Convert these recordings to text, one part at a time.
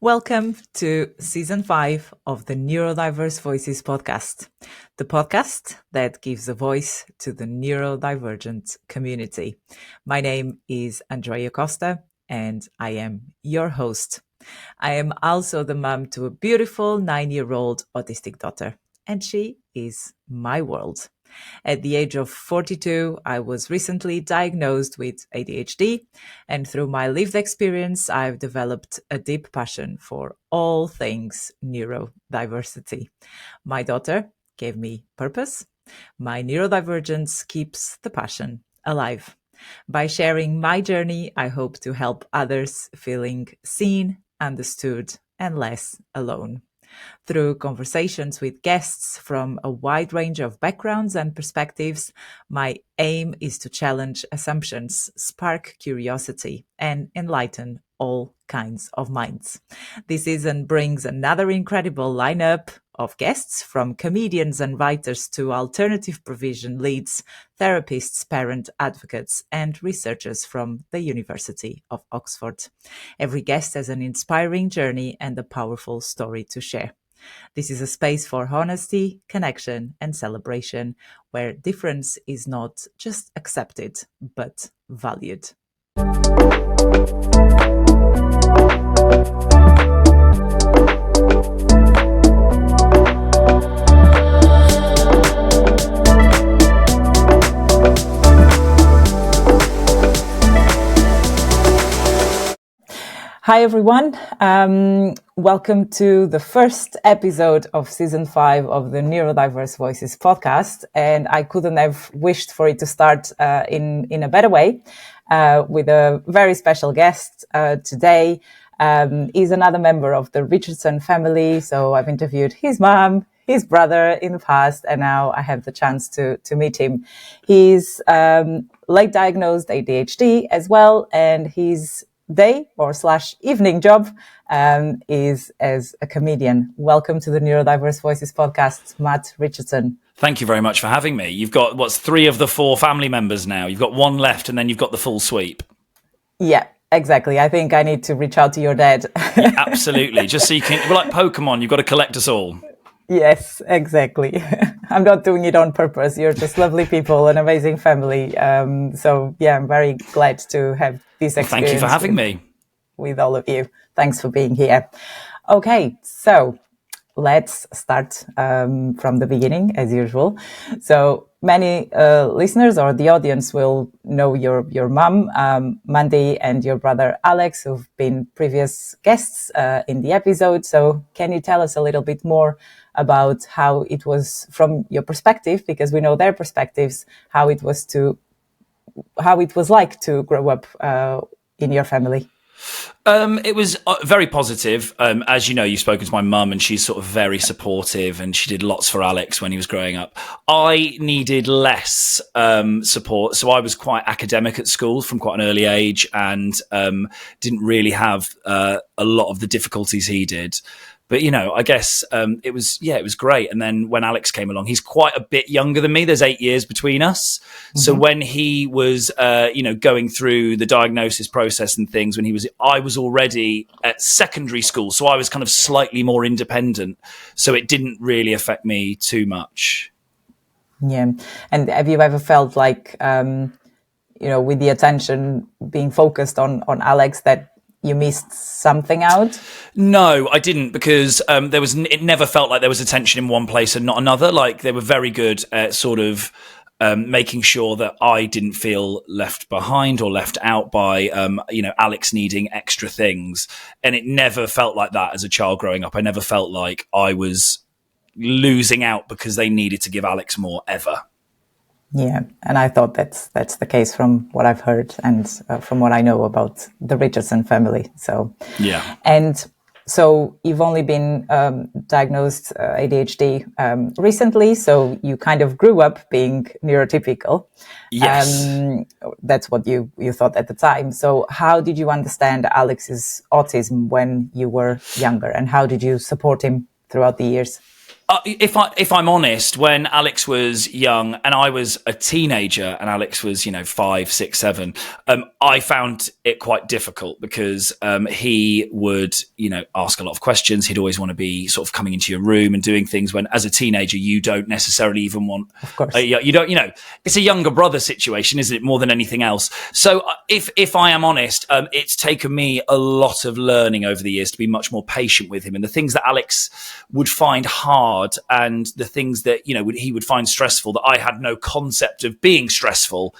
Welcome to Season 5 of the Neurodiverse Voices podcast, the podcast that gives a voice to the neurodivergent community. My name is Andreia Costa, and I am your host. I am also the mum to a beautiful 9-year-old autistic daughter, and she is my world. At the age of 42, I was recently diagnosed with ADHD, and through my lived experience, I've developed a deep passion for all things neurodiversity. My daughter gave me purpose. My neurodivergence keeps the passion alive. By sharing my journey, I hope to help others feeling seen, understood, and less alone. Through conversations with guests from a wide range of backgrounds and perspectives, my aim is to challenge assumptions, spark curiosity, and enlighten all kinds of minds. This season brings another incredible lineup of guests, from comedians and writers to alternative provision leads, therapists, parent advocates, and researchers from the University of Oxford. Every guest has an inspiring journey and a powerful story to share. This is a space for honesty, connection, and celebration, where difference is not just accepted, but valued. Hi, everyone. Welcome to the first episode of Season 5 of the Neurodiverse Voices podcast. And I couldn't have wished for it to start in a better way with a very special guest today. He's another member of the Richardson family. So I've interviewed his mom, his brother in the past, and now I have the chance to meet him. He's late diagnosed ADHD as well, and he's day or / evening job is as a comedian. Welcome to the Neurodiverse Voices podcast, Matt Richardson. Thank you very much for having me. You've got, 3 of the 4 family members now. You've got 1 left and then you've got the full sweep. Yeah, exactly. I think I need to reach out to your dad. Yeah, absolutely. Just so you can, we're like Pokemon, you've got to collect us all. Yes, exactly. I'm not doing it on purpose. You're just lovely people, an amazing family. So yeah, I'm very glad to have this experience. Thank you for having me. With all of you. Thanks for being here. Okay, so let's start from the beginning, as usual. So many listeners or the audience will know your mum, Mandy, and your brother, Alex, who've been previous guests in the episode. So can you tell us a little bit more about how it was from your perspective, because we know their perspectives, how it was like to grow up in your family? It was very positive. As you know, you've spoken to my mum and she's sort of very supportive and she did lots for Alex when he was growing up. I needed less support. So I was quite academic at school from quite an early age and didn't really have a lot of the difficulties he did. But, you know, I guess it was great. And then when Alex came along, he's quite a bit younger than me. There's 8 years between us. Mm-hmm. So when he was, going through the diagnosis process and things, I was already at secondary school. So I was kind of slightly more independent. So it didn't really affect me too much. Yeah. And have you ever felt like, with the attention being focused on Alex, that you missed something out? No, I didn't, because it never felt like there was attention in one place and not another. Like, they were very good at sort of making sure that I didn't feel left behind or left out by, Alex needing extra things. And it never felt like that as a child growing up. I never felt like I was losing out because they needed to give Alex more, ever. Yeah, and I thought that's the case from what I've heard and from what I know about the Richardson family. So yeah, and so you've only been diagnosed ADHD recently, so you kind of grew up being neurotypical. Yes, that's what you thought at the time. So how did you understand Alex's autism when you were younger, and how did you support him throughout the years? if I'm honest, when Alex was young and I was a teenager and Alex was, 5, 6, 7, I found it quite difficult because he would, ask a lot of questions. He'd always want to be sort of coming into your room and doing things when, as a teenager, you don't necessarily even want. Of course, you don't. It's a younger brother situation, isn't it? More than anything else. So, if I am honest, it's taken me a lot of learning over the years to be much more patient with him, and the things that Alex would find hard and the things that he would find stressful that I had no concept of being stressful,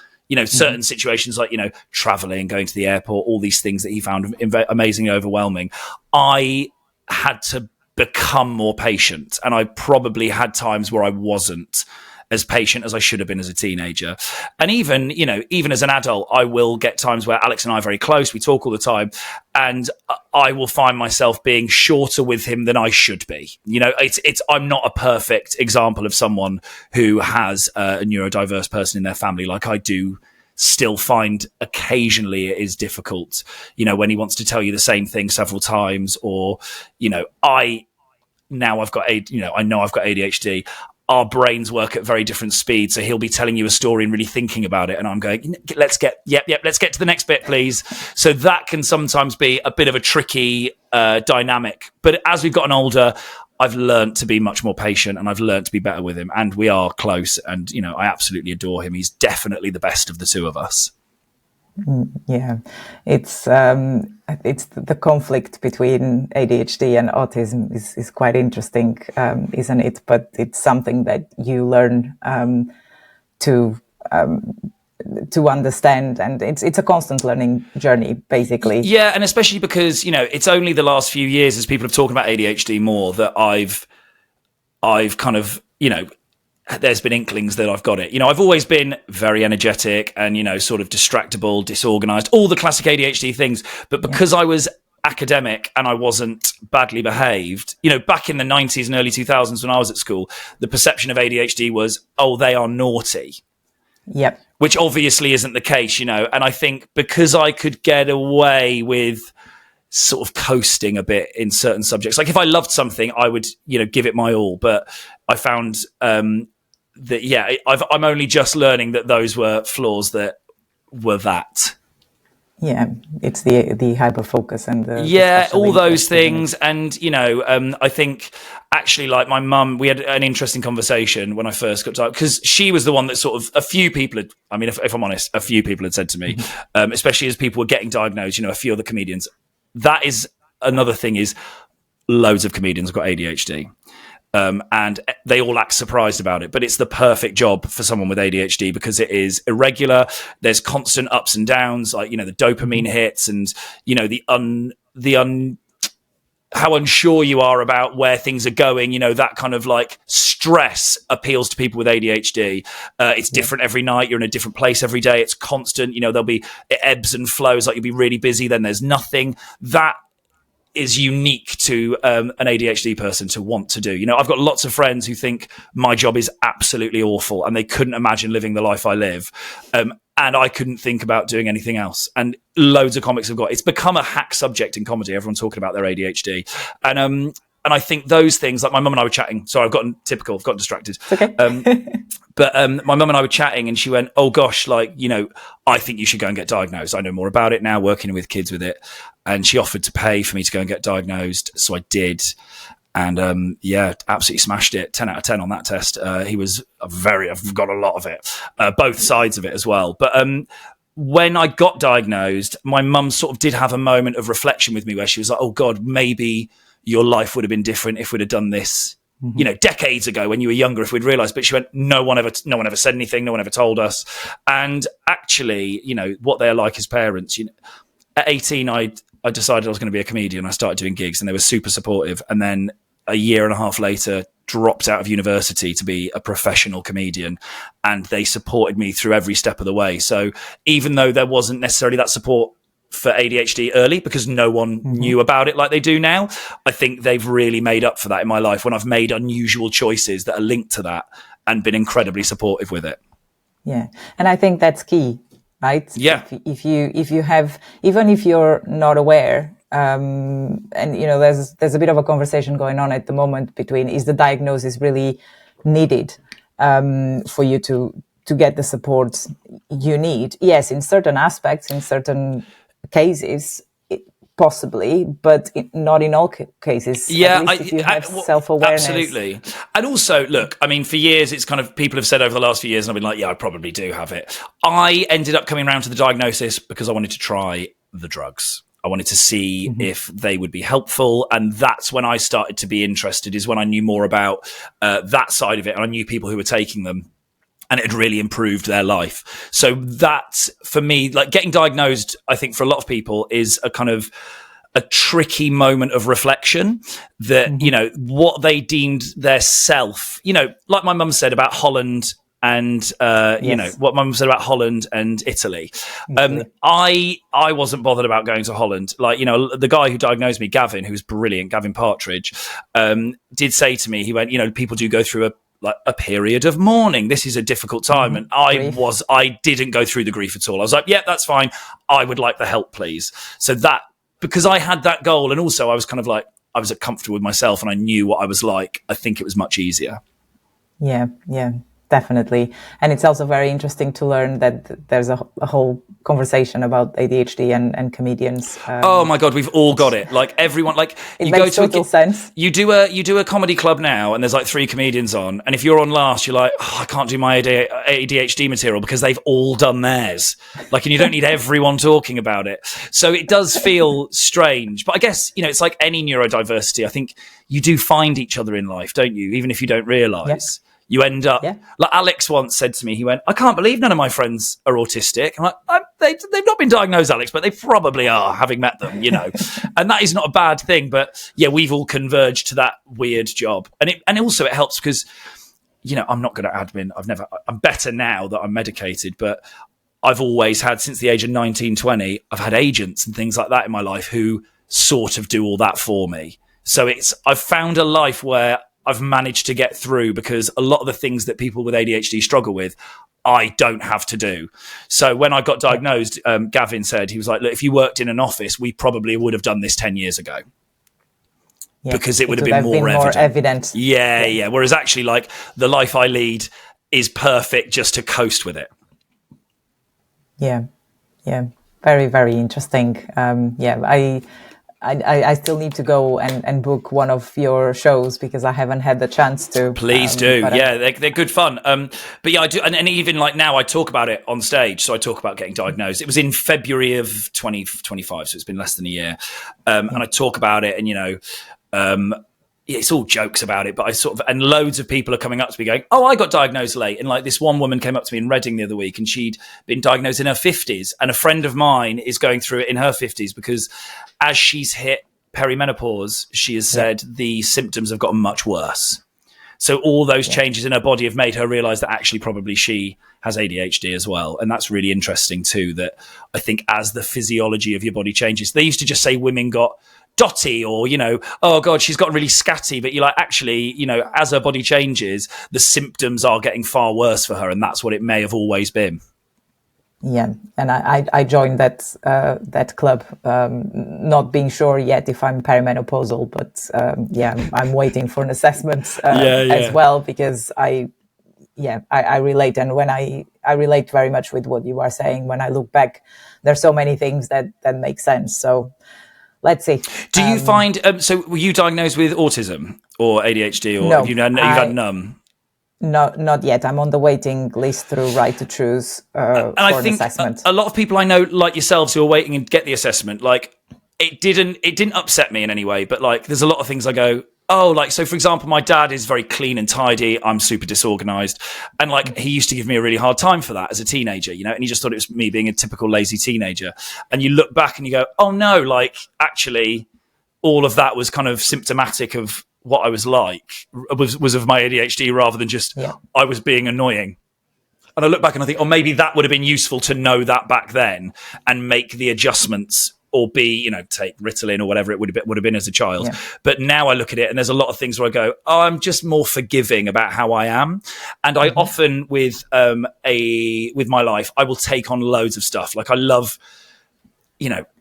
certain situations like traveling, going to the airport, all these things that he found amazingly overwhelming. I had to become more patient, and I probably had times where I wasn't as patient as I should have been as a teenager. And even as an adult, I will get times where Alex and I are very close. We talk all the time, and I will find myself being shorter with him than I should be. I'm not a perfect example of someone who has a neurodiverse person in their family. Like, I do still find occasionally it is difficult, when he wants to tell you the same thing several times, or, I know I've got ADHD. Our brains work at very different speeds. So he'll be telling you a story and really thinking about it. And I'm going, let's get to the next bit, please. So that can sometimes be a bit of a tricky dynamic. But as we've gotten older, I've learned to be much more patient, and I've learned to be better with him. And we are close. And, I absolutely adore him. He's definitely the best of the two of us. Yeah, it's the conflict between ADHD and autism is quite interesting, isn't it? But it's something that you learn to understand, and it's a constant learning journey, basically. Yeah, and especially because it's only the last few years, as people have talked about ADHD more, that I've kind of there's been inklings that I've got it. I've always been very energetic and, sort of distractible, disorganized, all the classic ADHD things. But because I was academic and I wasn't badly behaved, back in the 90s and early 2000s when I was at school, the perception of ADHD was, oh, they are naughty. Yep. Which obviously isn't the case, And I think because I could get away with sort of coasting a bit in certain subjects, like if I loved something, I would, give it my all. But I found that, I'm only just learning that those were flaws that were that. Yeah, it's the hyper focus and all those things. And I think actually, like my mum, we had an interesting conversation when I first got to, because she was the one that sort of a few people had, if I'm honest, a few people had said to me, especially as people were getting diagnosed, a few other comedians. That is another thing, is loads of comedians have got ADHD. And they all act surprised about it, but it's the perfect job for someone with ADHD because it is irregular. There's constant ups and downs, like, the dopamine hits and, how unsure you are about where things are going, that kind of like stress appeals to people with ADHD. It's different every night. You're in a different place every day. It's constant, it ebbs and flows, like you'll be really busy, then there's nothing. That is unique to an ADHD person to want to do. I've got lots of friends who think my job is absolutely awful and they couldn't imagine living the life I live. And I couldn't think about doing anything else. And loads of comics have got, it's become a hack subject in comedy. Everyone's talking about their ADHD. And I think those things, like my mum and I were chatting. Sorry, I've gotten distracted. It's okay. But my mum and I were chatting and she went, oh gosh, like, I think you should go and get diagnosed. I know more about it now, working with kids with it. And she offered to pay for me to go and get diagnosed. So I did. And absolutely smashed it. 10 out of 10 on that test. He was I've got a lot of it, both sides of it as well. But when I got diagnosed, my mum sort of did have a moment of reflection with me where she was like, oh God, maybe your life would have been different if we'd have done this, decades ago when you were younger, if we'd realized. But she went, no one ever said anything. No one ever told us. And actually, what they're like as parents, at 18, I decided I was going to be a comedian. I started doing gigs and they were super supportive. And then a year and a half later, dropped out of university to be a professional comedian. And they supported me through every step of the way. So even though there wasn't necessarily that support for ADHD early because no one knew about it like they do now, I think they've really made up for that in my life when I've made unusual choices that are linked to that and been incredibly supportive with it. Yeah. And I think that's key, right? Yeah. If you have, even if you're not aware, and there's a bit of a conversation going on at the moment between, is the diagnosis really needed for you to get the support you need? Yes, in certain aspects, in certain cases, possibly, but not in all cases. Yeah, at least if you have self-awareness. Absolutely. And also, look, I mean, for years, it's kind of, people have said over the last few years, and I've been like, yeah, I probably do have it. I ended up coming around to the diagnosis because I wanted to try the drugs. I wanted to see if they would be helpful. And that's when I started to be interested, is when I knew more about that side of it. And I knew people who were taking them, and it had really improved their life. So that's, for me, like getting diagnosed, I think for a lot of people is a kind of a tricky moment of reflection that, what they deemed their self, like my mum said about Holland and, what my mum said about Holland and Italy. I wasn't bothered about going to Holland. Like, the guy who diagnosed me, Gavin, who was brilliant, Gavin Partridge, did say to me, he went, people do go through a period of mourning. This is a difficult time. And I didn't go through the grief at all. I was like, yeah, that's fine. I would like the help, please. So that, because I had that goal, and also I was kind of like, I was comfortable with myself and I knew what I was like, I think it was much easier. Yeah, definitely. And it's also very interesting to learn that there's a whole conversation about ADHD and comedians. Oh my God, we've all got it. Like everyone, like it makes total sense. You do a comedy club now, and there's like 3 comedians on, and if you're on last, you're like, I can't do my ADHD material because they've all done theirs. Like, and you don't need everyone talking about it. So it does feel strange, but I guess it's like any neurodiversity. I think you do find each other in life, don't you? Even if you don't realise. Yeah. You end up, like Alex once said to me, he went, I can't believe none of my friends are autistic. I'm like, they've not been diagnosed, Alex, but they probably are, having met them, And that is not a bad thing. But yeah, we've all converged to that weird job. And also it helps because, I'm not good at admin. I'm better now that I'm medicated, but I've always had, since the age of 19, 20, I've had agents and things like that in my life who sort of do all that for me. So I've found a life where I've managed to get through, because a lot of the things that people with ADHD struggle with, I don't have to do. So when I got diagnosed, Gavin said, he was like, look, if you worked in an office, we probably would have done this 10 years ago. Yeah, because it would have been more evident. Yeah. Whereas actually, like, the life I lead is perfect just to coast with it. Yeah. Very, very interesting. I still need to go and book one of your shows because I haven't had the chance to. Please do. Yeah, they're good fun. But yeah, I do. And even like now I talk about it on stage. So I talk about getting diagnosed. It was in February of 2025. So it's been less than a year. And I talk about it, and, it's all jokes about it, but and loads of people are coming up to me going, oh, I got diagnosed late. And like this one woman came up to me in Reading the other week, and she'd been diagnosed in her 50s. And a friend of mine is going through it in her 50s because as she's hit perimenopause, she has said the symptoms have gotten much worse. So all those changes in her body have made her realize that actually probably she has ADHD as well. And that's really interesting too, that I think as the physiology of your body changes, they used to just say women got dotty or, oh God, she's got really scatty. But you're like, actually, as her body changes, the symptoms are getting far worse for her. And that's what it may have always been. Yeah. And I joined that club, not being sure yet if I'm perimenopausal, but I'm waiting for an assessment as well, because I relate. And when I relate very much with what you are saying, when I look back, there's so many things that make sense. So let's see. Do you find, so were you diagnosed with autism or ADHD, or no, you've had none? No, not yet. I'm on the waiting list through Right to Choose for an assessment. A lot of people I know, like yourselves, who are waiting and get the assessment, like it didn't upset me in any way, but like there's a lot of things I go, oh, like, so for example, my dad is very clean and tidy. I'm super disorganized. And like, he used to give me a really hard time for that as a teenager, and he just thought it was me being a typical lazy teenager. And you look back and you go, oh no, like actually all of that was kind of symptomatic of what I was like, was of my ADHD rather than just I was being annoying. And I look back and I think, oh, maybe that would have been useful to know that back then and make the adjustments, or be, take Ritalin or whatever it would have been as a child. Yeah. But now I look at it and there's a lot of things where I go, oh, I'm just more forgiving about how I am. And I often with my life, I will take on loads of stuff. Like I love,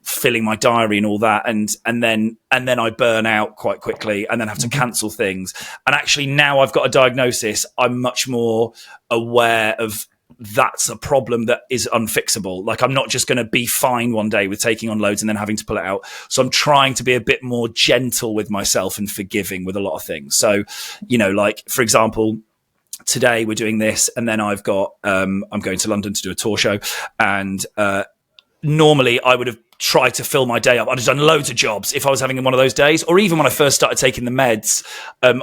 filling my diary and all that. And then I burn out quite quickly and then have to cancel things. And actually now I've got a diagnosis, I'm much more aware of that's a problem that is unfixable. Like, I'm not just going to be fine one day with taking on loads and then having to pull it out. So I'm trying to be a bit more gentle with myself and forgiving with a lot of things. So, like, for example, today we're doing this, and then I've got, I'm going to London to do a tour show, and normally I would have tried to fill my day up. I'd have done loads of jobs if I was having one of those days. Or even when I first started taking the meds, I'd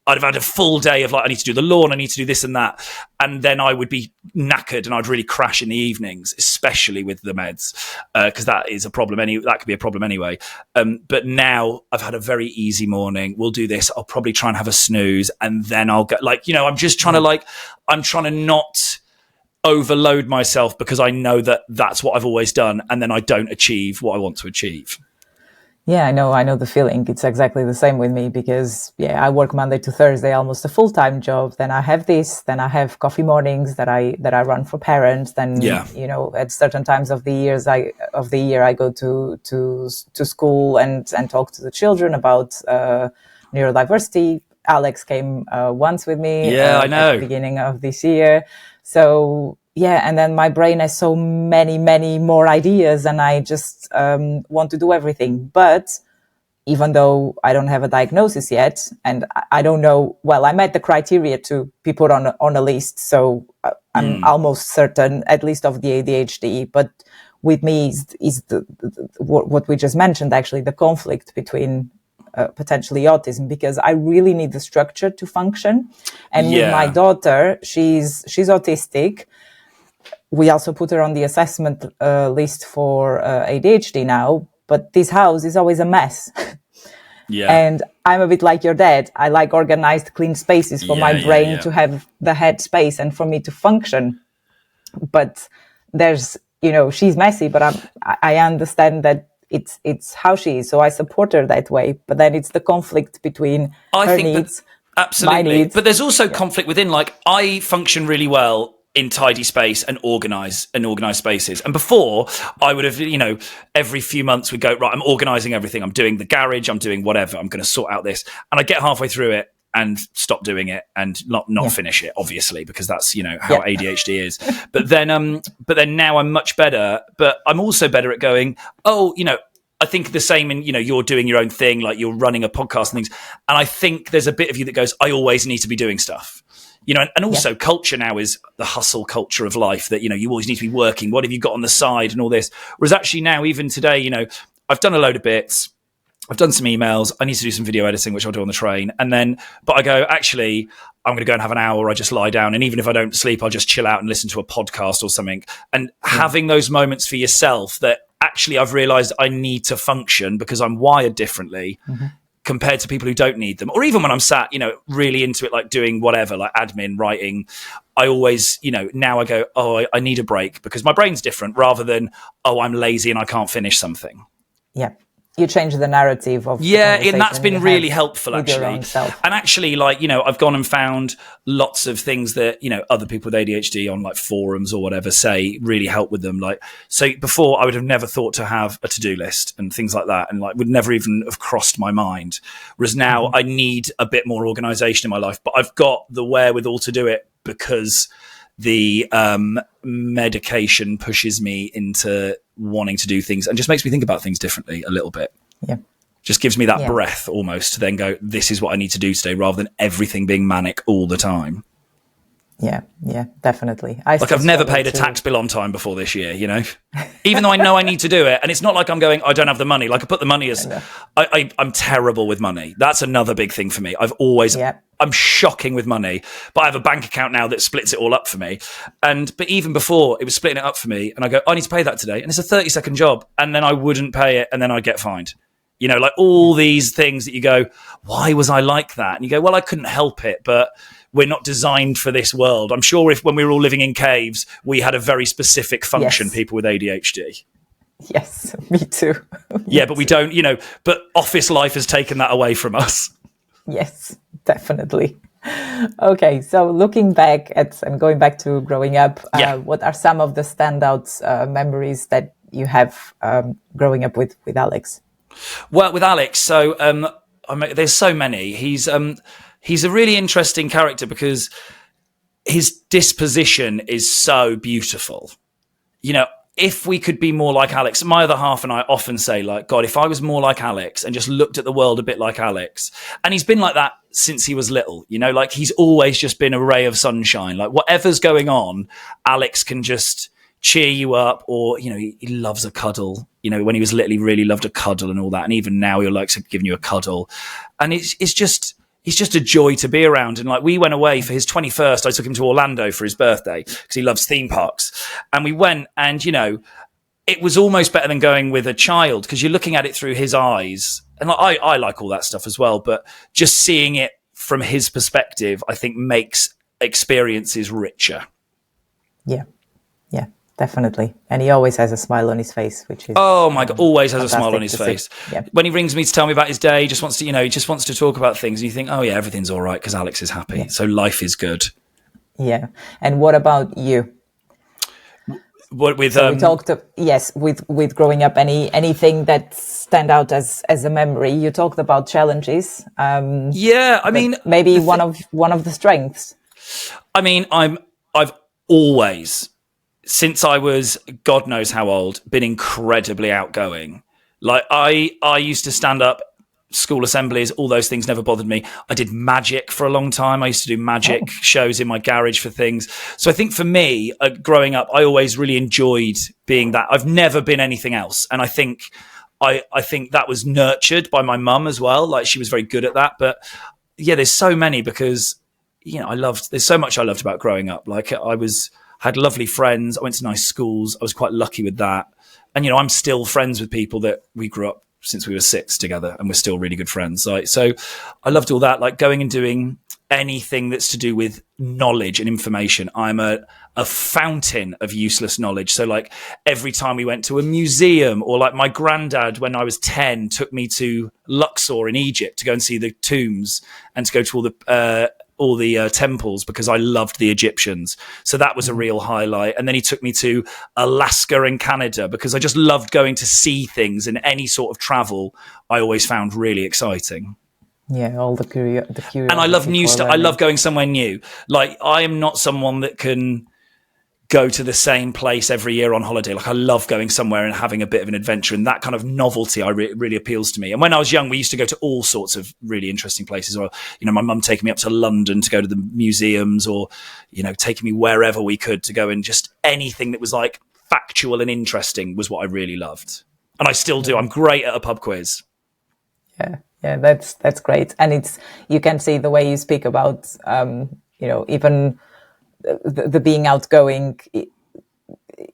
have had a full day of like, I need to do the lawn, I need to do this and that. And then I would be knackered and I'd really crash in the evenings, especially with the meds, because that is a problem. That could be a problem anyway. But now I've had a very easy morning. We'll do this. I'll probably try and have a snooze, and then I'll get I'm just trying to I'm trying to not overload myself, because I know that that's what I've always done, and then I don't achieve what I want to achieve. Yeah, I know the feeling. It's exactly the same with me, because I work Monday to Thursday, almost a full-time job. Then I have this, then I have coffee mornings that I run for parents. Then at certain times of the year I go to school and talk to the children about neurodiversity. Alex came once with me I know, at the beginning of this year. So and then my brain has so many more ideas, and I just want to do everything. But even though I don't have a diagnosis yet, and I don't know, I met the criteria to be put on a list, so I'm almost certain, at least, of the ADHD. But with me is what we just mentioned, actually, the conflict between potentially autism, because I really need the structure to function. And with my daughter, she's autistic. We also put her on the assessment list for ADHD now, but this house is always a mess. And I'm a bit like your dad. I like organized, clean spaces for my brain to have the head space and for me to function. But there's, she's messy, but I understand that it's how she is, so I support her that way. But then it's the conflict between her needs, absolutely, my needs. But there's also conflict within. Like, I function really well in tidy space and organized spaces. And before, I would have, every few months we'd go, right, I'm organizing everything. I'm doing the garage. I'm doing whatever. I'm going to sort out this, and I get halfway through it and stop doing it and not finish it, obviously, because that's, how ADHD is. But then now I'm much better, but I'm also better at going, I think the same in, you're doing your own thing, like you're running a podcast and things. And I think there's a bit of you that goes, I always need to be doing stuff, and also culture now is the hustle culture of life, that, you always need to be working. What have you got on the side and all this? Whereas actually now, even today, I've done a load of bits. I've done some emails. I need to do some video editing, which I'll do on the train. But I go, actually, I'm going to go and have an hour. I just lie down. And even if I don't sleep, I'll just chill out and listen to a podcast or something. And having those moments for yourself that actually I've realized I need to function because I'm wired differently compared to people who don't need them. Or even when I'm sat, really into it, like doing whatever, like admin, writing, I always, now I go, I need a break because my brain's different, rather than, I'm lazy and I can't finish something. Yeah. You change the narrative of and that's been really helpful, actually. And actually, I've gone and found lots of things that other people with ADHD on like forums or whatever say really help with them. So before, I would have never thought to have a to-do list and things like that, and would never even have crossed my mind. Whereas now I need a bit more organization in my life, but I've got the wherewithal to do it because the medication pushes me into wanting to do things and just makes me think about things differently a little bit. Yeah. Just gives me that breath almost to then go, this is what I need to do today, rather than everything being manic all the time. Yeah, definitely. I've never paid a tax bill on time before this year, even though I know I need to do it. And it's not like I'm going, I don't have the money. Like, I put the money as, I'm terrible with money. That's another big thing for me. I've always, I'm shocking with money, but I have a bank account now that splits it all up for me. But even before, it was splitting it up for me. And I go, I need to pay that today. And it's a 30-second job. And then I wouldn't pay it. And then I'd get fined. Like all these things that you go, why was I like that? And you go, well, I couldn't help it, but we're not designed for this world. I'm sure when we were all living in caves, we had a very specific function, people with ADHD. Yes, me too. But we don't, but office life has taken that away from us. Yes, definitely. Okay, so looking back at and going back to growing up, what are some of the standout memories that you have growing up with Alex? Well, with Alex, so there's so many. He's a really interesting character because his disposition is so beautiful. You know, if we could be more like Alex, my other half and I often say, like, God, if I was more like Alex and just looked at the world a bit like Alex. And he's been like that since he was little, you know, like he's always just been a ray of sunshine. Like whatever's going on, Alex can just cheer you up, or, you know, he loves a cuddle. You know, when he was little, he really loved a cuddle and all that. And even now he'll like giving you a cuddle. And he's just a joy to be around. And like we went away for his 21st. I took him to Orlando for his birthday because he loves theme parks. And we went, and, you know, it was almost better than going with a child because you're looking at it through his eyes. And like, I like all that stuff as well. But just seeing it from his perspective, I think makes experiences richer. Yeah. Yeah. Definitely. And he always has a smile on his face, which is... Oh my God, always has a smile on his face. Yeah. When he rings me to tell me about his day, he just wants to talk about things. And you think, oh yeah, everything's all right because Alex is happy. Yeah. So life is good. Yeah. And what about you? What with... So we talked, with growing up, anything that stand out as a memory. You talked about challenges. I mean... Maybe one of the strengths. I mean, I've always... since I was God knows how old, been incredibly outgoing. Like I used to stand up school assemblies, all those things never bothered me. I did magic for a long time. I used to do magic shows in my garage for things. So I think for me, growing up, I always really enjoyed being that. I've never been anything else. And I think that was nurtured by my mum as well. Like she was very good at that. But yeah, there's so many because, you know, there's so much I loved about growing up. Like had lovely friends. I went to nice schools. I was quite lucky with that. And, you know, I'm still friends with people that we grew up since we were 6 together, and we're still really good friends. So I loved all that, like going and doing anything that's to do with knowledge and information. I'm a fountain of useless knowledge. So like every time we went to a museum, or like my granddad, when I was 10, took me to Luxor in Egypt to go and see the tombs and to go to all the temples because I loved the Egyptians. So that was a real highlight. And then he took me to Alaska and Canada because I just loved going to see things, and any sort of travel I always found really exciting. Yeah, all the curiosity. And I love new stuff. I love going somewhere new. Like I am not someone that can go to the same place every year on holiday. Like I love going somewhere and having a bit of an adventure, and that kind of novelty really appeals to me. And when I was young, we used to go to all sorts of really interesting places. Or, you know, my mum taking me up to London to go to the museums, or, you know, taking me wherever we could to go, and just anything that was like factual and interesting was what I really loved. And I still do. I'm great at a pub quiz. Yeah, that's great. And you can see the way you speak about, you know, even the being outgoing, you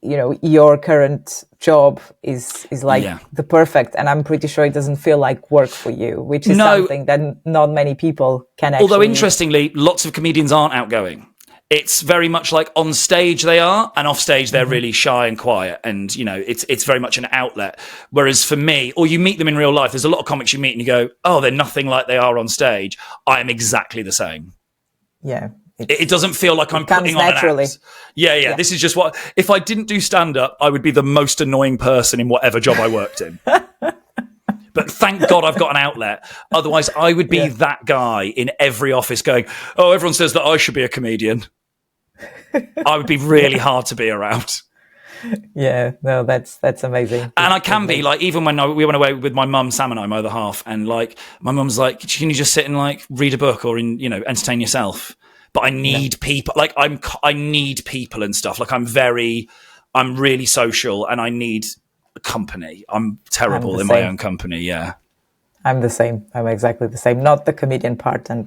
know, your current job is like the perfect, and I'm pretty sure it doesn't feel like work for you, which is something that not many people can actually. Although interestingly, lots of comedians aren't outgoing. It's very much like on stage they are, and off stage they're really shy and quiet, and, you know, it's very much an outlet. Whereas for me, or you meet them in real life, there's a lot of comics you meet and you go, oh, they're nothing like they are on stage. I am exactly the same. Yeah. It doesn't feel like I'm putting on naturally. an act. Yeah. This is just what, if I didn't do stand-up, I would be the most annoying person in whatever job I worked in. But thank God I've got an outlet. Otherwise, I would be that guy in every office going, oh, everyone says that I should be a comedian. I would be really hard to be around. Yeah, no, that's amazing. And I can be like, even when we went away with my mum, Sam, and I, my other half, and like my mum's like, can you just sit and like read a book or entertain yourself? But I need people. Like I need people and stuff. Like I'm really social, and I need company. I'm terrible in my own company. Yeah. I'm the same. I'm exactly the same. Not the comedian part, and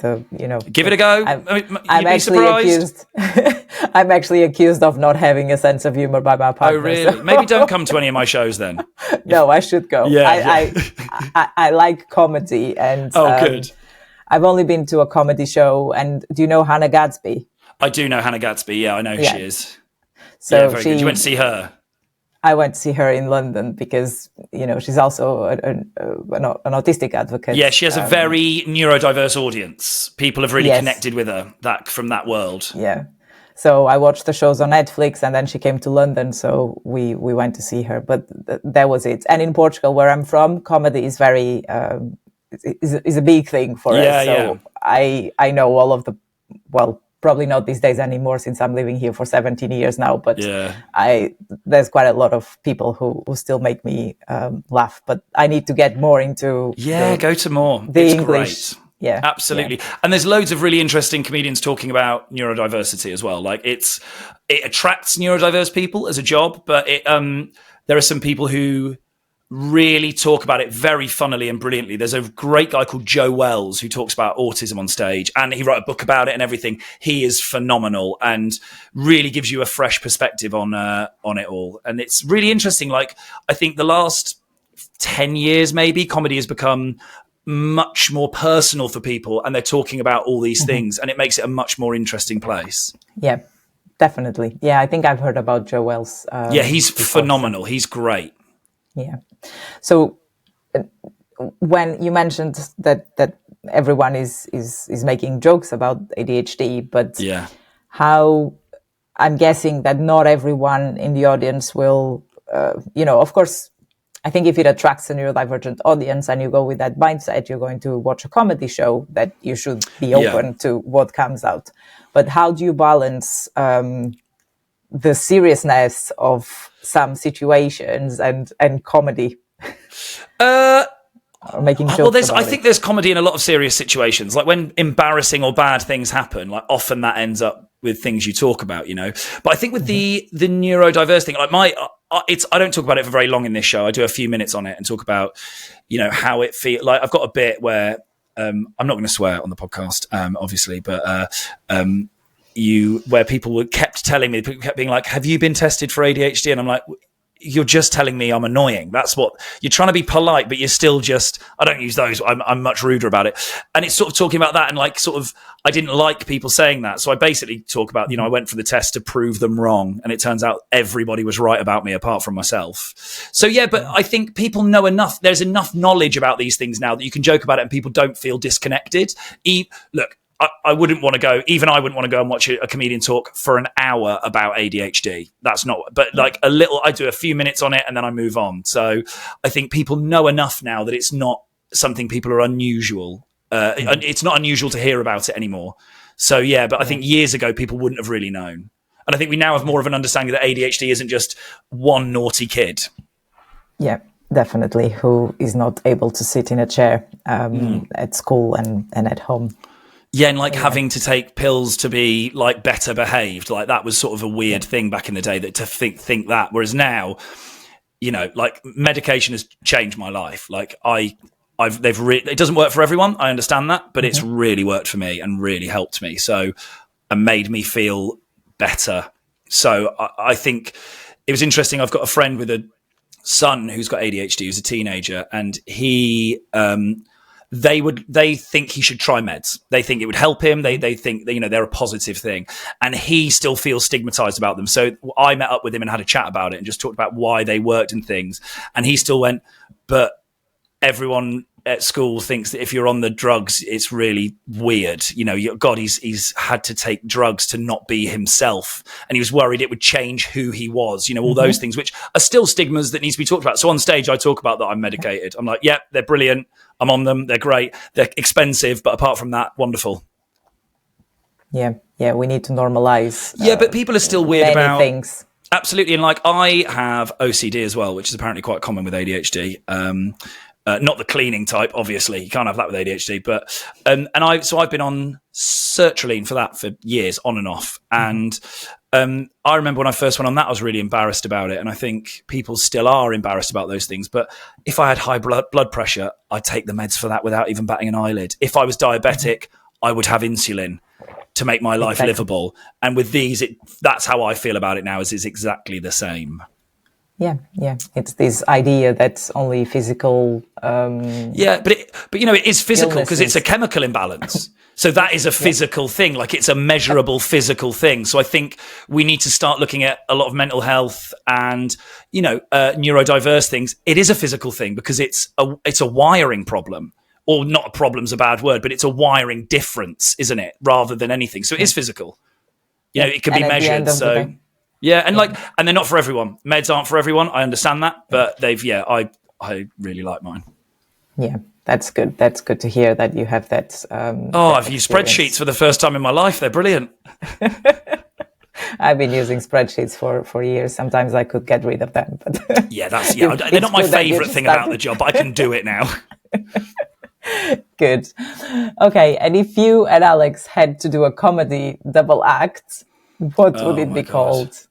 give it a go. I'm actually accused. I'm actually accused of not having a sense of humor by my partner. Oh, really? So. Maybe don't come to any of my shows then. No, I should go. Yeah, I like comedy, and good. I've only been to a comedy show. And do you know Hannah Gadsby? I do know Hannah Gadsby. Yeah, I know who she is. So very good. You went to see her. I went to see her in London because, you know, she's also an autistic advocate. Yeah, she has a very neurodiverse audience. People have really connected with her from that world. Yeah. So I watched the shows on Netflix, and then she came to London, so we went to see her. But that was it. And in Portugal, where I'm from, comedy is very is a big thing for us. So I know all of the, well, probably not these days anymore since I'm living here for 17 years now. But there's quite a lot of people who still make me laugh. But I need to get more into go to more. It's English. Great. Yeah, absolutely. Yeah. And there's loads of really interesting comedians talking about neurodiversity as well. Like it attracts neurodiverse people as a job, but there are some people who really talk about it very funnily and brilliantly. There's a great guy called Joe Wells who talks about autism on stage, and he wrote a book about it and everything. He is phenomenal and really gives you a fresh perspective on it all. And it's really interesting. Like, I think the last 10 years, maybe, comedy has become much more personal for people, and they're talking about all these things, and it makes it a much more interesting place. Yeah, definitely. Yeah, I think I've heard about Joe Wells. He's phenomenal. He's great. Yeah. So when you mentioned that everyone is making jokes about ADHD, but how, I'm guessing that not everyone in the audience will, of course, I think if it attracts a neurodivergent audience and you go with that mindset, you're going to watch a comedy show, that you should be open to what comes out. But how do you balance the seriousness of some situations and comedy? Or making jokes I think there's comedy in a lot of serious situations. Like when embarrassing or bad things happen, like often that ends up with things you talk about, But I think with the neurodiverse thing, like I don't talk about it for very long in this show. I do a few minutes on it and talk about, how it feels. Like I've got a bit where I'm not going to swear on the podcast, obviously, but where people kept telling me, people kept being like, "Have you been tested for ADHD?" And I'm like, "You're just telling me I'm annoying." That's what you're trying to be polite, but you're still just, I don't use those. I'm much ruder about it. And it's sort of talking about that. And like, sort of, I didn't like people saying that. So I basically talk about, I went for the test to prove them wrong. And it turns out everybody was right about me apart from myself. So yeah, but I think people know enough. There's enough knowledge about these things now that you can joke about it and people don't feel disconnected. Look, I wouldn't want to go, even I wouldn't want to go and watch a comedian talk for an hour about ADHD. That's not, but like I do a few minutes on it and then I move on. So I think people know enough now that it's not something people are unusual. It's not unusual to hear about it anymore. So yeah, but I think years ago, people wouldn't have really known. And I think we now have more of an understanding that ADHD isn't just one naughty kid. Yeah, definitely. Who is not able to sit in a chair at school and at home. Yeah, and like having to take pills to be like better behaved, like that was sort of a weird thing back in the day, that to think that. Whereas now, like medication has changed my life. Like it doesn't work for everyone. I understand that, but it's really worked for me and really helped me. So it made me feel better. So I think it was interesting. I've got a friend with a son who's got ADHD, who's a teenager, and he, they think he should try meds. They think it would help him. They think that, they're a positive thing, and he still feels stigmatized about them. So I met up with him and had a chat about it and just talked about why they worked and things. And he still went, but everyone at school thinks that if you're on the drugs, it's really weird. God, he's had to take drugs to not be himself. And he was worried it would change who he was, all those things, which are still stigmas that needs to be talked about. So on stage, I talk about that I'm medicated. I'm like, yeah, they're brilliant. I'm on them. They're great. They're expensive. But apart from that, wonderful. Yeah. Yeah. We need to normalize. But people are still weird about things. Absolutely. And like, I have OCD as well, which is apparently quite common with ADHD. Not the cleaning type, obviously. You can't have that with ADHD. But I've been on sertraline for that for years, on and off. And I remember when I first went on that, I was really embarrassed about it. And I think people still are embarrassed about those things. But if I had high blood pressure, I'd take the meds for that without even batting an eyelid. If I was diabetic, I would have insulin to make my life livable. And with these, that's how I feel about it now, is exactly the same. Yeah. It's this idea that's only physical. But it is physical because it's a chemical imbalance. So that is a physical thing, like it's a measurable physical thing. So I think we need to start looking at a lot of mental health and, neurodiverse things. It is a physical thing because it's a wiring problem, or not a problem's a bad word, but it's a wiring difference, isn't it? Rather than anything. So it is physical. You know, it can be measured. So yeah, and like, and they're not for everyone. Meds aren't for everyone. I understand that, but I really like mine. Yeah, that's good. That's good to hear that you have that. I've used spreadsheets for the first time in my life. They're brilliant. I've been using spreadsheets for years. Sometimes I could get rid of them, but they're not my favorite thing about the job, but I can do it now. Good. Okay, and if you and Alex had to do a comedy double act, what would it be called?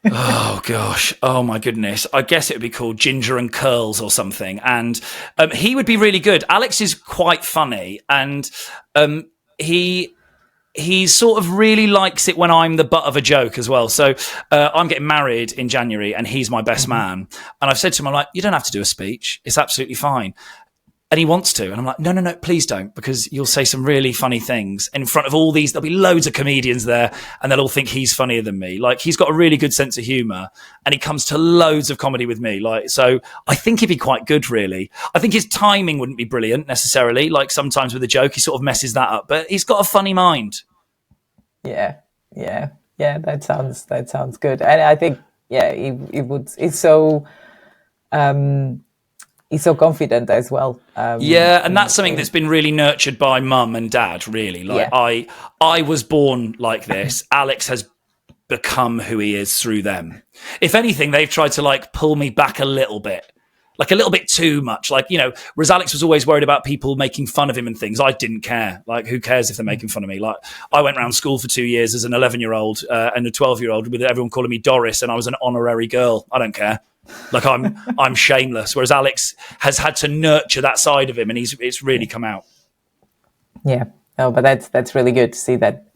Oh gosh, oh my goodness, I guess it would be called Ginger and Curls or something, and he would be really good. Alex is quite funny, and he sort of really likes it when I'm the butt of a joke as well. So I'm getting married in January and he's my best man, and I've said to him, I'm like, you don't have to do a speech, it's absolutely fine. And he wants to. And I'm like, no, please don't, because you'll say some really funny things in front of all these. There'll be loads of comedians there and they'll all think he's funnier than me. Like, he's got a really good sense of humour and he comes to loads of comedy with me. Like, so I think he'd be quite good, really. I think his timing wouldn't be brilliant necessarily. Like, sometimes with a joke, he sort of messes that up, but he's got a funny mind. Yeah. That sounds good. And I think, it would, it's so, he's so confident as well. And that's something that's been really nurtured by mum and dad, really. Like, I was born like this. Alex has become who he is through them. If anything, they've tried to like pull me back a little bit, like a little bit too much. Like, you know, whereas Alex was always worried about people making fun of him and things. I didn't care. Like, who cares if they're making fun of me? Like, I went around school for 2 years as an 11-year-old and a 12-year-old with everyone calling me Doris, and I was an honorary girl. I don't care. Like, I'm shameless, whereas Alex has had to nurture that side of him, and it's really come out. Yeah, but that's really good to see that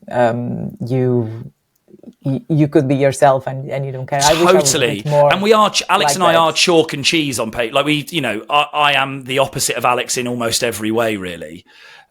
you could be yourself and you don't care. Totally. And we are, Alex and I are chalk and cheese on paper. Like, I am the opposite of Alex in almost every way, really.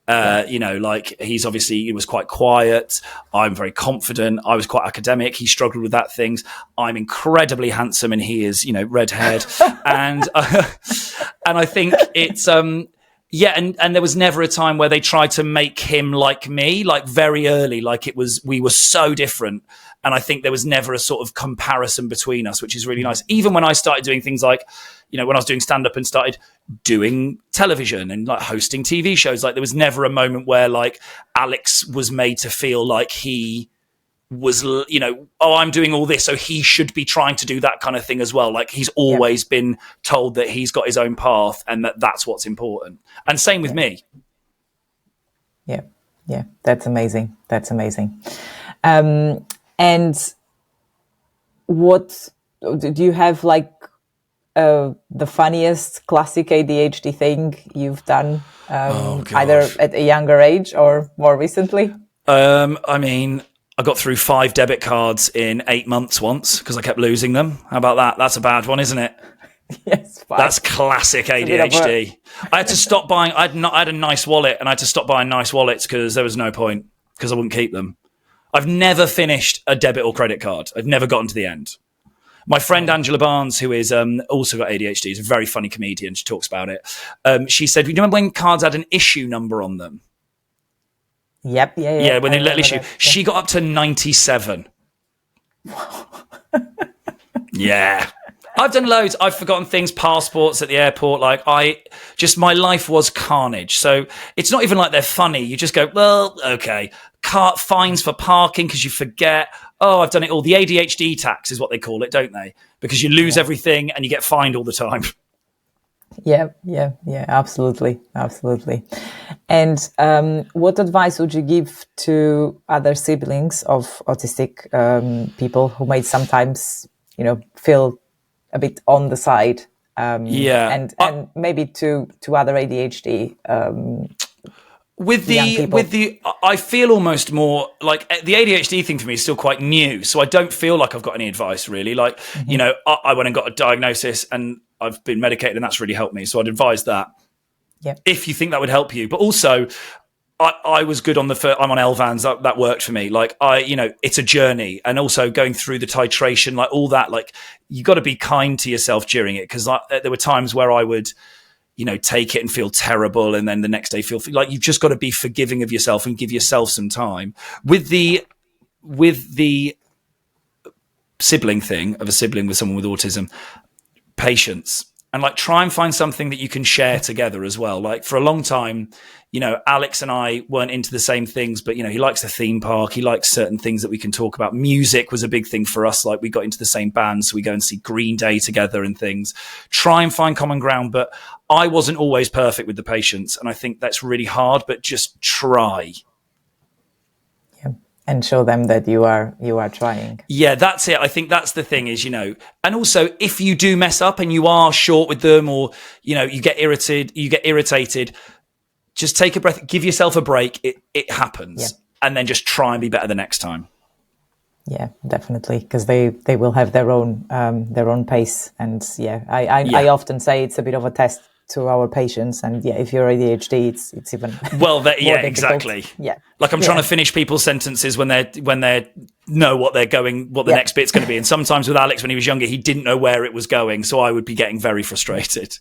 You know, like, he was quite quiet. I'm very confident. I was quite academic. He struggled with that things. I'm incredibly handsome and he is, red-haired. and I think it's, and there was never a time where they tried to make him like me, like very early, like we were so different. And I think there was never a sort of comparison between us, which is really nice. Even when I started doing things like, when I was doing stand-up and started doing television and like hosting TV shows, like there was never a moment where like Alex was made to feel like he was, I'm doing all this, so he should be trying to do that kind of thing as well. Like, he's always been told that he's got his own path and that's what's important. And same with me. Yeah. That's amazing. And what do you have, like, the funniest classic ADHD thing you've done, either at a younger age or more recently? I mean, I got through 5 debit cards in 8 months once because I kept losing them. How about that? That's a bad one, isn't it? Yes, 5. That's classic ADHD. I had to stop buying. I had a nice wallet, and I had to stop buying nice wallets because there was no point, because I wouldn't keep them. I've never finished a debit or credit card. I've never gotten to the end. My friend Angela Barnes, who is also got ADHD, is a very funny comedian. She talks about it. She said, you know when cards had an issue number on them? Yep. Yeah, when they let issue. She got up to 97. Yeah. I've done loads. I've forgotten things, passports at the airport. Like, my life was carnage. So it's not even like they're funny. You just go, well, okay. Fines for parking because you forget. Oh, I've done it all. The ADHD tax is what they call it, don't they? Because you lose everything and you get fined all the time. Yeah, absolutely. And what advice would you give to other siblings of autistic people who may sometimes, feel a bit on the side? And maybe to other ADHD I feel almost more like the ADHD thing for me is still quite new, so I don't feel like I've got any advice really. Like, I went and got a diagnosis and I've been medicated and that's really helped me. So I'd advise that. Yeah. If you think that would help you, but also I was good on I'm on Elvans. That worked for me. Like, it's a journey, and also going through the titration, like all that, like you got to be kind to yourself during it. Cause there were times where I would, take it and feel terrible. And then the next day feel like you've just got to be forgiving of yourself and give yourself some time with the with the sibling thing of a sibling with someone with autism, patience, and like try and find something that you can share together as well. Like for a long time, you know, Alex and I weren't into the same things, but you know, he likes the theme park. He likes certain things that we can talk about. Music was a big thing for us. Like we got into the same band, so we go and see Green Day together and things. Try and find common ground, but I wasn't always perfect with the patience, and I think that's really hard. But just try. And show them that you are trying. Yeah, that's it. I think that's the thing is, you know, and also if you do mess up and you are short with them, or, you know, you get irritated, just take a breath, give yourself a break. It happens. And then just try and be better the next time. Yeah, definitely. Because they will have their own pace. And I often say it's a bit of a test to our patients, and if you're ADHD, it's even more exactly. Like I'm trying to finish people's sentences when they know what the next bit's going to be, and sometimes with Alex when he was younger, he didn't know where it was going, so I would be getting very frustrated.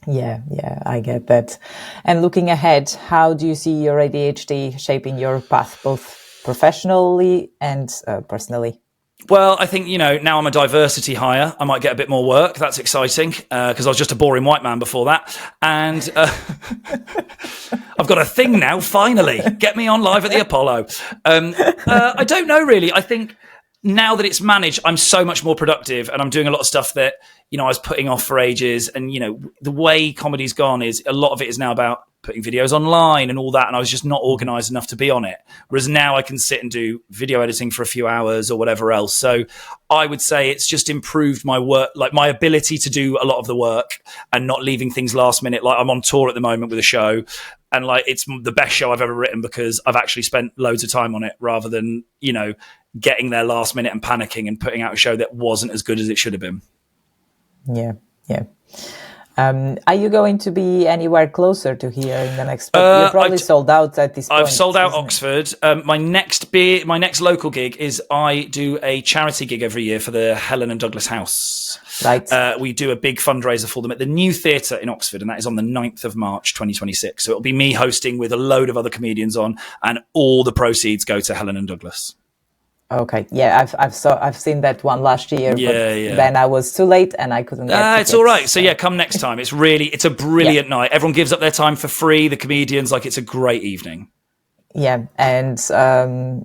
Yeah, I get that. And looking ahead, how do you see your ADHD shaping your path, both professionally and personally? Well, I think, you know, now I'm a diversity hire. I might get a bit more work. That's exciting because I was just a boring white man before that. And I've got a thing now, finally. Get me on live at the Apollo. I don't know, really. I think now that it's managed, I'm so much more productive and I'm doing a lot of stuff that, you know, I was putting off for ages. And, you know, the way comedy's gone is a lot of it is now about putting videos online and all that. And I was just not organized enough to be on it. Whereas now I can sit and do video editing for a few hours or whatever else. So I would say it's just improved my work, like my ability to do a lot of the work and not leaving things last minute. Like I'm on tour at the moment with a show, and like it's the best show I've ever written because I've actually spent loads of time on it rather than, you know, getting there last minute and panicking and putting out a show that wasn't as good as it should have been. Yeah. Are you going to be anywhere closer to here in the next? You're probably sold out at this point. I've sold out Oxford. My next local gig is I do a charity gig every year for the Helen and Douglas House. Right. We do a big fundraiser for them at the New Theatre in Oxford, and that is on the 9th of March 2026. So it'll be me hosting with a load of other comedians on, and all the proceeds go to Helen and Douglas. Okay, yeah, I've seen that one last year, but then I was too late and I couldn't get tickets. It's all right. So come next time. It's a brilliant night. Everyone gives up their time for free. The comedians, like, it's a great evening. Yeah, and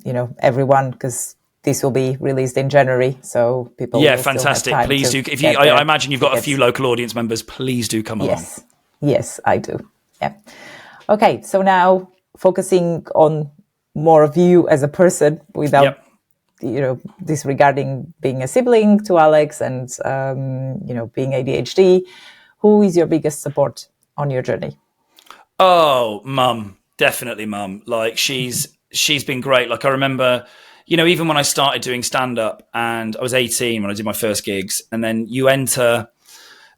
you know, everyone, because this will be released in January, so people. Yeah, fantastic. Please do. If you, I imagine you've got a few local audience members. Please do come along. Yes, I do. Yeah. Okay, so now focusing on more of you as a person without. You know, disregarding being a sibling to Alex and, you know, being ADHD, who is your biggest support on your journey? Oh, mum, definitely mum. Like she's been great. Like I remember, you know, even when I started doing stand-up and I was 18 when I did my first gigs, and then you enter,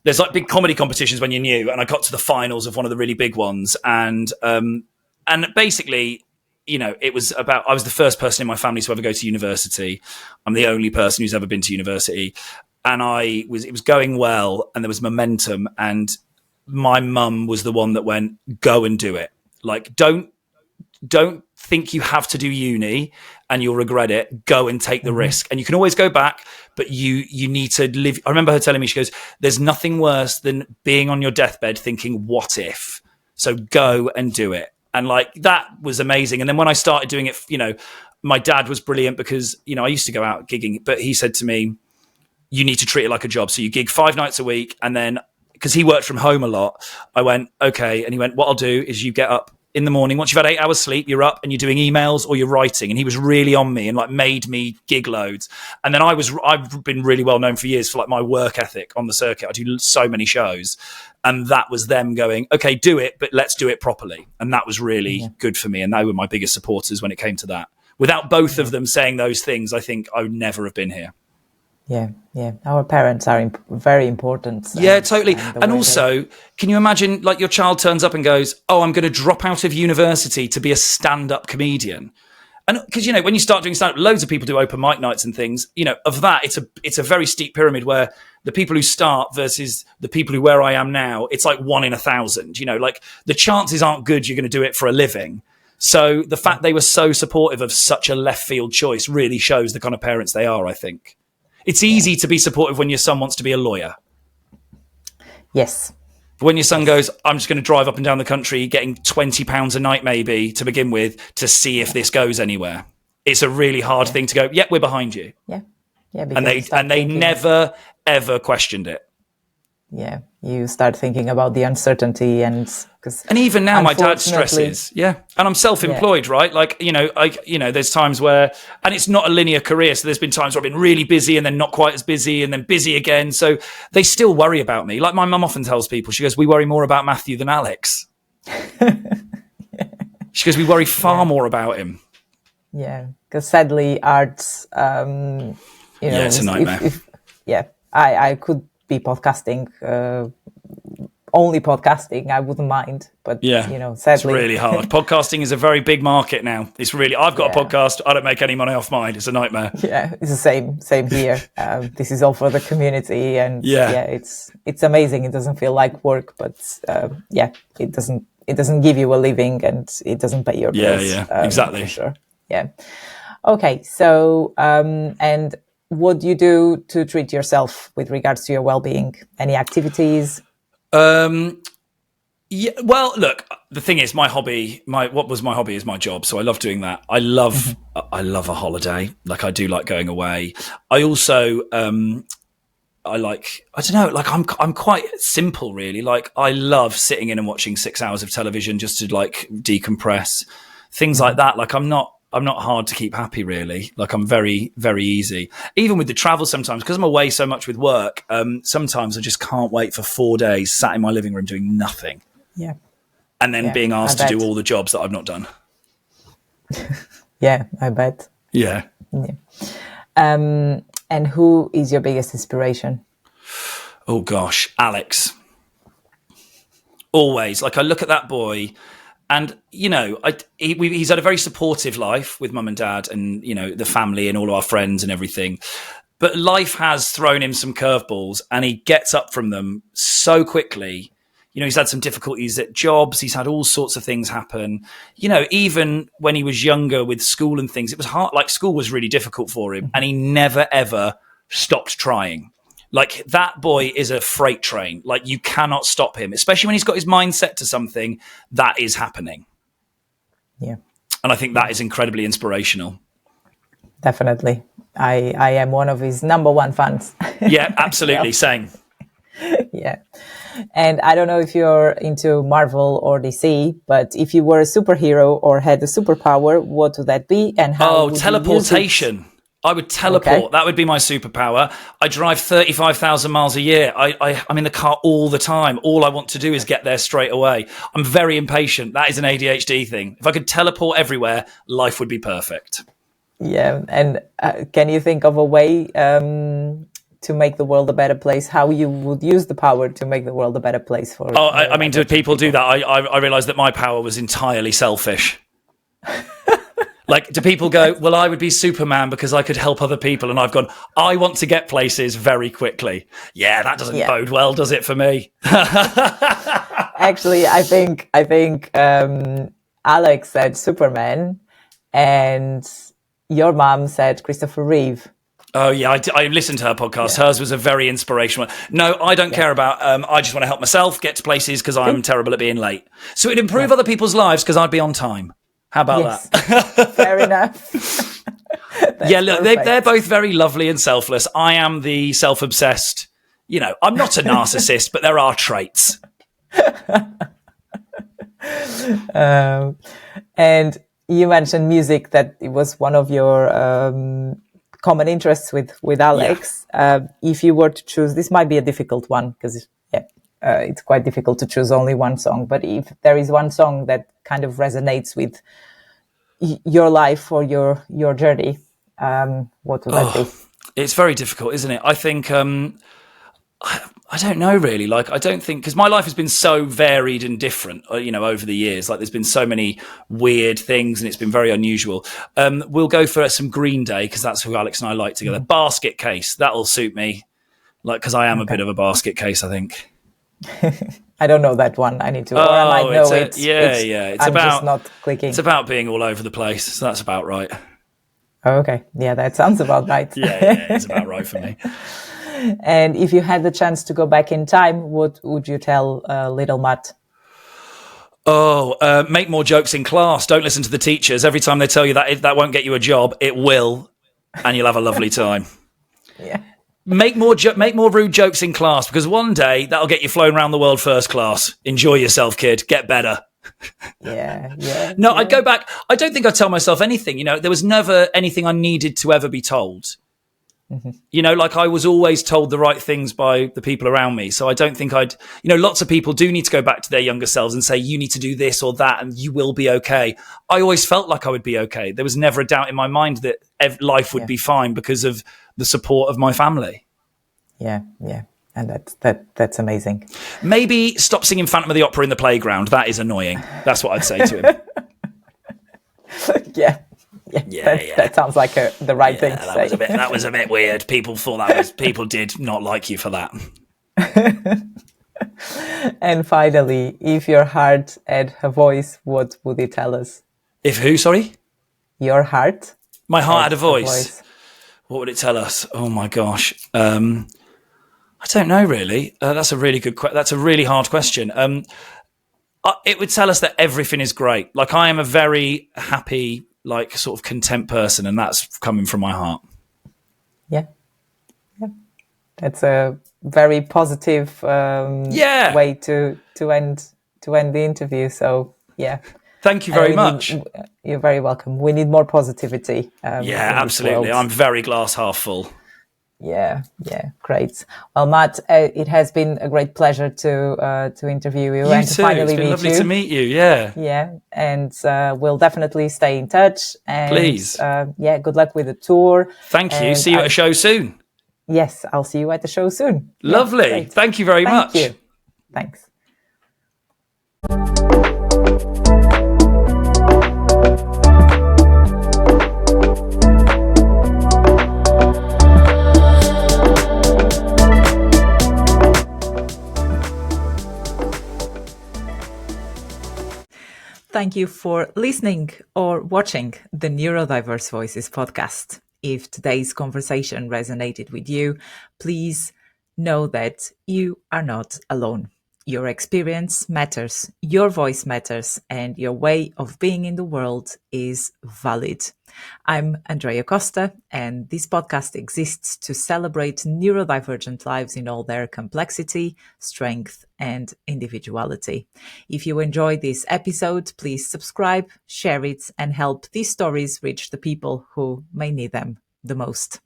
there's like big comedy competitions when you're new, and I got to the finals of one of the really big ones. And basically, you know, I was the first person in my family to ever go to university. I'm the only person who's ever been to university. And it was going well and there was momentum. And my mum was the one that went, go and do it. Like, don't think you have to do uni and you'll regret it. Go and take the risk. And you can always go back, but you need to live. I remember her telling me, she goes, there's nothing worse than being on your deathbed thinking, what if? So go and do it. And like, that was amazing. And then when I started doing it, you know, my dad was brilliant because, you know, I used to go out gigging, but he said to me, you need to treat it like a job. So you gig 5 nights a week. And then, because he worked from home a lot, I went, okay. And he went, what I'll do is you get up in the morning, once you've had 8 hours sleep, you're up and you're doing emails or you're writing. And he was really on me and like made me gig loads. And then I've been really well known for years for like my work ethic on the circuit. I do so many shows. And that was them going, okay, do it, but let's do it properly. And that was really good for me. And they were my biggest supporters when it came to that. Without both of them saying those things, I think I would never have been here. Yeah. Our parents are very important. Yeah, totally. And also, can you imagine like your child turns up and goes, oh, I'm going to drop out of university to be a stand-up comedian. And because, you know, when you start doing stand-up, loads of people do open mic nights and things, you know, of that, it's a very steep pyramid where the people who start versus the people who where I am now, it's like 1 in 1,000, you know, like the chances aren't good you're going to do it for a living. So the fact they were so supportive of such a left field choice really shows the kind of parents they are, I think. It's easy to be supportive when your son wants to be a lawyer. Yes. But when your son goes, I'm just going to drive up and down the country getting £20 a night maybe to begin with to see if this goes anywhere. It's a really hard thing to go, yeah, we're behind you. Yeah. And they never, ever questioned it. Yeah, you start thinking about the uncertainty and even now my dad stresses, and I'm self-employed, right? Like, there's times where, and it's not a linear career. So there's been times where I've been really busy and then not quite as busy and then busy again. So they still worry about me. Like my mum often tells people, she goes, we worry more about Matthew than Alex. She goes, we worry far more about him. Yeah, because sadly arts, it's a nightmare. I could be podcasting, only podcasting, I wouldn't mind, but sadly it's really hard. Podcasting is a very big market now. It's really, I've got a podcast, I don't make any money off mine. It's a nightmare. Yeah, it's the same here. This is all for the community, and it's amazing. It doesn't feel like work, but it doesn't give you a living, and it doesn't pay your bills. Exactly, for sure. Yeah. Okay, so and what do you do to treat yourself with regards to your well-being? Any activities? Well, look, the thing is, my hobby is my job. So I love doing that. I love a holiday. Like I do like going away. I also, I'm quite simple really. Like I love sitting in and watching 6 hours of television just to like decompress, things like that. Like I'm not hard to keep happy, really. Like I'm very, very easy. Even with the travel sometimes, because I'm away so much with work, sometimes I just can't wait for 4 days sat in my living room doing nothing. Yeah. And then being asked to do all the jobs that I've not done. Yeah, I bet. Yeah. And who is your biggest inspiration? Oh, gosh. Alex. Always. Like I look at that boy. And, he's had a very supportive life with mum and dad and, the family and all of our friends and everything. But life has thrown him some curveballs and he gets up from them so quickly. He's had some difficulties at jobs. He's had all sorts of things happen. Even when he was younger with school and things, it was hard. Like school was really difficult for him and he never, ever stopped trying. Like that boy is a freight train. Like you cannot stop him, especially when he's got his mind set to something that is happening. Yeah. And I think that is incredibly inspirational. Definitely. I am one of his number one fans. Yeah, absolutely. Same. Yeah. And I don't know if you're into Marvel or DC, but if you were a superhero or had a superpower, what would that be? And how would teleportation. You use it? I would teleport. Okay. That would be my superpower. I drive 35,000 miles a year. I'm in the car all the time. All I want to do is get there straight away. I'm very impatient. That is an ADHD thing. If I could teleport everywhere, life would be perfect. Yeah. And can you think of a way to make the world a better place? How you would use the power to make the world a better place for? Do people do that? I realized that my power was entirely selfish. Like, do people go, well, I would be Superman because I could help other people? And I've gone, I want to get places very quickly. Yeah, that doesn't bode well, does it, for me? Actually, I think Alex said Superman and your mom said Christopher Reeve. Oh, yeah, I listened to her podcast. Hers was a very inspirational one. No, I don't care about, I just want to help myself get to places because I'm terrible at being late. So it'd improve other people's lives because I'd be on time. How about that? Fair enough. Yeah, look, they're both very lovely and selfless. I am the self-obsessed. I'm not a narcissist, but there are traits. And you mentioned music, that it was one of your common interests with Alex. Yeah. If you were to choose, this might be a difficult one because it's quite difficult to choose only one song. But if there is one song that kind of resonates with your life or your journey, what would that be? It's very difficult, isn't it? I think I don't know really. Like I don't think, because my life has been so varied and different, over the years. Like there's been so many weird things and it's been very unusual. We'll go for some Green Day because that's who Alex and I like together. Basket Case, that'll suit me. Like because I am a bit of a basket case, I think. I don't know that one. I need to, or I might know it. It's I'm about just not clicking. It's about being all over the place. So that's about right. Oh, okay. Yeah, that sounds about right. yeah, it's about right for me. And if you had the chance to go back in time, what would you tell little Matt? Make more jokes in class. Don't listen to the teachers. Every time they tell you that won't get you a job, it will, and you'll have a lovely time. Yeah. Make more rude jokes in class, because one day that'll get you flown around the world first class. Enjoy yourself, kid. Get better. Yeah. No, I'd go back. I don't think I'd tell myself anything. There was never anything I needed to ever be told. Mm-hmm. I was always told the right things by the people around me. So I don't think lots of people do need to go back to their younger selves and say, you need to do this or that and you will be okay. I always felt like I would be okay. There was never a doubt in my mind that life would be fine because of the support of my family. Yeah. And that's amazing. Maybe stop singing Phantom of the Opera in the playground. That is annoying. That's what I'd say to him. Yeah. That sounds like the right thing to say. That was a bit weird. People thought people did not like you for that. And finally, if your heart had a voice, what would it tell us? If who, sorry? Your heart. My heart had a voice. What would it tell us? Oh my gosh. I don't know really. That's a really good that's a really hard question. It would tell us that everything is great. I am a very happy, sort of content person, and that's coming from my heart. Yeah. That's a very positive way to end the interview. So yeah. Thank you very much. You're very welcome. We need more positivity. Absolutely. I'm very glass half full. Yeah, great. Well, Matt, it has been a great pleasure to interview you and to finally it's been meet lovely you. to meet you. Yeah, and we'll definitely stay in touch. And, please. Good luck with the tour. Thank you. See you at a show soon. Yes, I'll see you at the show soon. Lovely. Thank you very much. Thank you. Thanks. Thank you for listening or watching the Neurodiverse Voices podcast. If today's conversation resonated with you, please know that you are not alone. Your experience matters, your voice matters, and your way of being in the world is valid. I'm Andreia Costa, and this podcast exists to celebrate neurodivergent lives in all their complexity, strength, and individuality. If you enjoyed this episode, please subscribe, share it, and help these stories reach the people who may need them the most.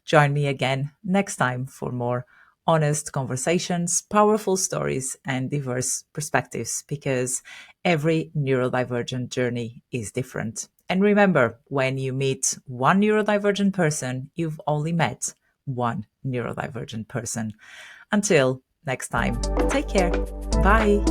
Join me again next time for more honest conversations, powerful stories, and diverse perspectives, because every neurodivergent journey is different. And remember, when you meet one neurodivergent person, you've only met one neurodivergent person. Until next time, take care. Bye.